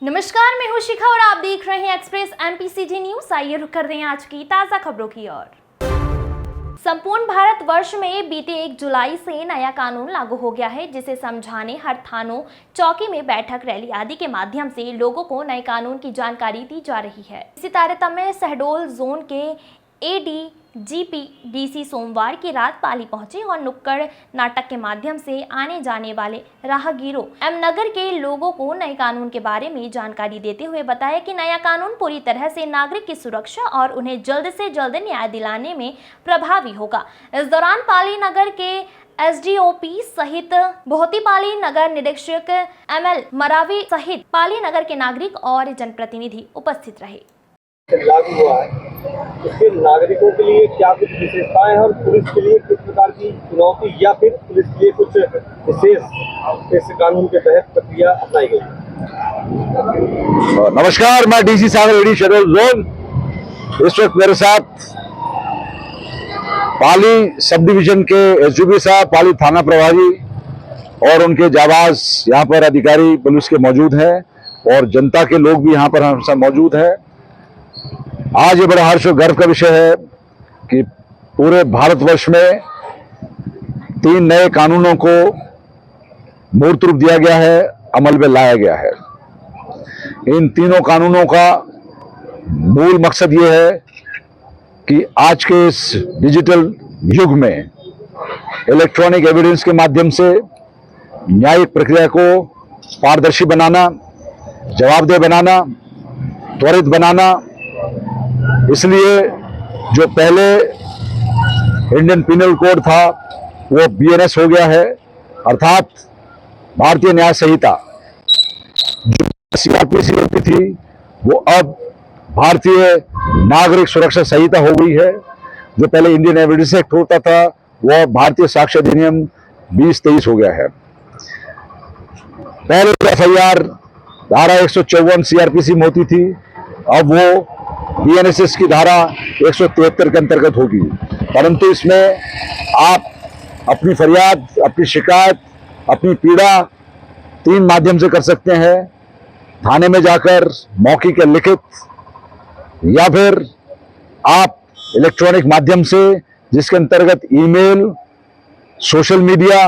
नमस्कार, मैं हूं शिखा और आप देख रहे हैं एक्सप्रेस एमपीसीजी न्यूज। आइए रुक कर दें आज की ताजा खबरों की ओर। संपूर्ण भारतवर्ष में बीते 1 जुलाई से नया कानून लागू हो गया है, जिसे समझाने हर थानों, चौकी में बैठक, रैली आदि के माध्यम से लोगों को नए कानून की जानकारी दी जा रही है। इसी तारतम्य में शहडोल जोन के एडीजीपी डीसी सोमवार की रात पाली पहुंचे और नुक्कड़ नाटक के माध्यम से आने जाने वाले राहगीरों एवं नगर के लोगों को नए कानून के बारे में जानकारी देते हुए बताया कि नया कानून पूरी तरह से नागरिक की सुरक्षा और उन्हें जल्द से जल्द न्याय दिलाने में प्रभावी होगा। इस दौरान पाली नगर के एसडीओपी सहित बोहतीपाली नगर निरीक्षक एमएल मरावी सहित पाली नगर के नागरिक और जनप्रतिनिधि उपस्थित रहे। लागू हुआ है, इसके नागरिकों के लिए क्या कुछ विशेषताएं हैं और पुलिस के लिए किस प्रकार की चुनौती या फिर पुलिस के लिए कुछ विशेष इस कानून के तहत प्रक्रिया अपनाई गई? नमस्कार, मैं डीसी सागर एडी शहडोल जोन। इस वक्त मेरे साथ पाली सब डिवीजन के एसडीपी साहब, पाली थाना प्रभारी और उनके जाबाज यहाँ पर अधिकारी पुलिस के मौजूद हैं और जनता के लोग भी यहाँ पर हम सब मौजूद हैं। आज ये बड़ा हर्ष और गर्व का विषय है कि पूरे भारतवर्ष में 3 नए कानूनों को मूर्त रूप दिया गया है, अमल में लाया गया है। इन तीनों कानूनों का मूल मकसद ये है कि आज के इस डिजिटल युग में इलेक्ट्रॉनिक एविडेंस के माध्यम से न्यायिक प्रक्रिया को पारदर्शी बनाना, जवाबदेह बनाना, त्वरित बनाना। इसलिए जो पहले इंडियन पिनल कोड था वो बीएनएस हो गया है, अर्थात भारतीय न्याय संहिता। जो सीआरपीसी होती थी वो अब भारतीय नागरिक सुरक्षा संहिता हो गई है। जो पहले इंडियन एविडेंस एक्ट होता था वो भारतीय साक्ष्य अधिनियम 2023 हो गया है। पहले एफआईआर धारा 154 सीआरपीसी में होती थी, अब वो बीएनएसएस की धारा 173 के अंतर्गत होगी। परंतु इसमें आप अपनी फरियाद, अपनी शिकायत, अपनी पीड़ा 3 माध्यम से कर सकते हैं: थाने में जाकर, मौखिक या लिखित, या फिर आप इलेक्ट्रॉनिक माध्यम से, जिसके अंतर्गत ईमेल, सोशल मीडिया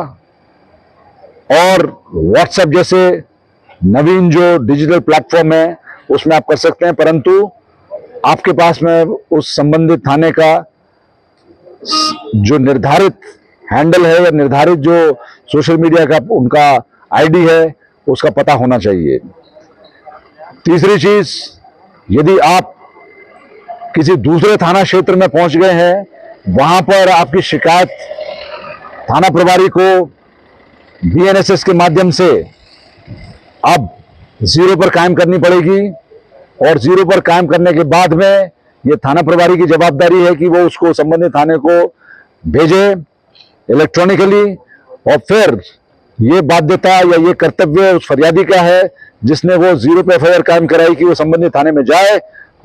और व्हाट्सएप जैसे नवीन जो डिजिटल प्लेटफॉर्म है उसमें आप कर सकते हैं। परंतु आपके पास में उस संबंधित थाने का जो निर्धारित हैंडल है या निर्धारित जो सोशल मीडिया का उनका आईडी है उसका पता होना चाहिए। तीसरी चीज, यदि आप किसी दूसरे थाना क्षेत्र में पहुंच गए हैं, वहां पर आपकी शिकायत थाना प्रभारी को बीएनएसएस के माध्यम से अब 0 पर कायम करनी पड़ेगी और 0 पर कायम करने के बाद में ये थाना प्रभारी की जवाबदारी है कि वो उसको संबंधित थाने को भेजे इलेक्ट्रॉनिकली, और फिर ये बाध्यता या ये कर्तव्य उस फरियादी का है जिसने वो 0 पे एफआईआर कायम कराई कि वो संबंधित थाने में जाए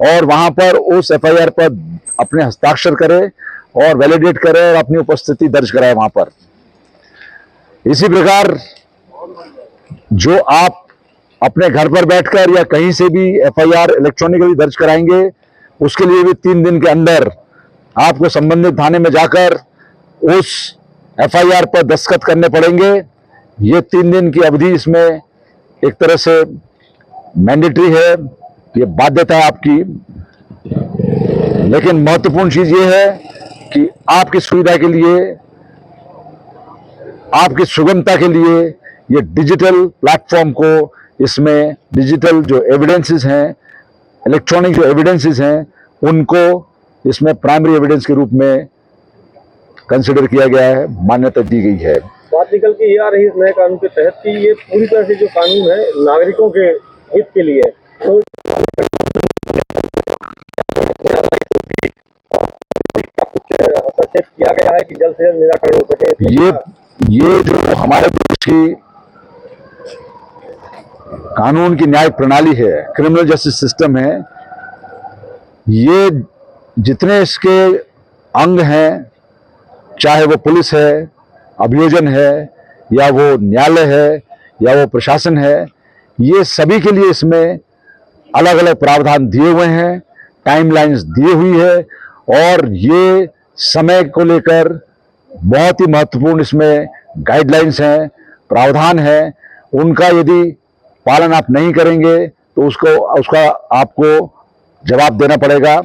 और वहां पर उस एफआईआर पर अपने हस्ताक्षर करे और वैलिडेट करे और अपनी उपस्थिति दर्ज कराए वहां पर। इसी प्रकार जो आप अपने घर पर बैठकर या कहीं से भी एफआईआर इलेक्ट्रॉनिकली दर्ज कराएंगे, उसके लिए भी 3 दिन के अंदर आपको संबंधित थाने में जाकर उस एफआईआर पर दस्तखत करने पड़ेंगे। ये 3 दिन की अवधि इसमें एक तरह से मैंडेटरी है, ये बाध्यता है आपकी। लेकिन महत्वपूर्ण चीज ये है कि आपकी सुविधा के लिए, आपकी सुगमता के लिए ये डिजिटल प्लेटफॉर्म को, इसमें डिजिटल जो एविडेंसेस हैं, इलेक्ट्रॉनिक जो एविडेंसेस हैं, उनको इसमें प्राइमरी एविडेंस के रूप में कंसिडर किया गया है, मान्यता दी गई है। बात निकल के ये आ रही है इस नए कानून के तहत कि ये पूरी तरह से जो कानून है नागरिकों के हित के लिए, तो हस्तक्षेप किया गया है कि जल्द से जल्द निराकरण हो सके। ये जो हमारे देश की कानून की न्यायिक प्रणाली है, क्रिमिनल जस्टिस सिस्टम है, ये जितने इसके अंग हैं, चाहे वो पुलिस है, अभियोजन है, या वो न्यायालय है, या वो प्रशासन है, ये सभी के लिए इसमें अलग अलग प्रावधान दिए हुए हैं, टाइमलाइंस दी हुई है, और ये समय को लेकर बहुत ही महत्वपूर्ण इसमें गाइडलाइंस हैं, प्रावधान है। उनका यदि पालन आप नहीं करेंगे तो उसका आपको जवाब देना पड़ेगा।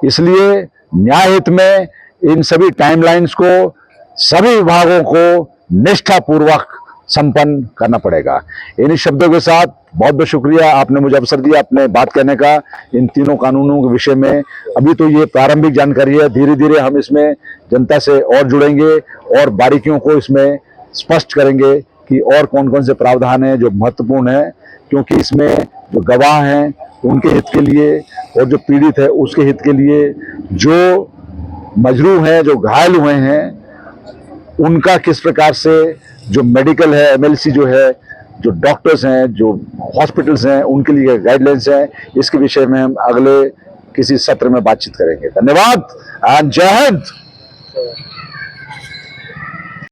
इसलिए न्याय हित में इन सभी टाइमलाइंस को सभी विभागों को निष्ठापूर्वक संपन्न करना पड़ेगा। इन्हीं शब्दों के साथ बहुत बहुत शुक्रिया, आपने मुझे अवसर दिया अपने बात कहने का इन तीनों कानूनों के विषय में। अभी तो ये प्रारंभिक जानकारी है, धीरे धीरे हम इसमें जनता से और जुड़ेंगे और बारीकियों को इसमें स्पष्ट करेंगे कि और कौन कौन से प्रावधान हैं जो महत्वपूर्ण है, क्योंकि इसमें जो गवाह हैं उनके हित के लिए और जो पीड़ित है उसके हित के लिए, जो मजरूह हैं, जो घायल हुए हैं, उनका किस प्रकार से जो मेडिकल है, एमएलसी जो है, जो डॉक्टर्स हैं, जो हॉस्पिटल्स हैं, उनके लिए गाइडलाइंस हैं, इसके विषय में हम अगले किसी सत्र में बातचीत करेंगे। धन्यवाद एंड जय हिंद।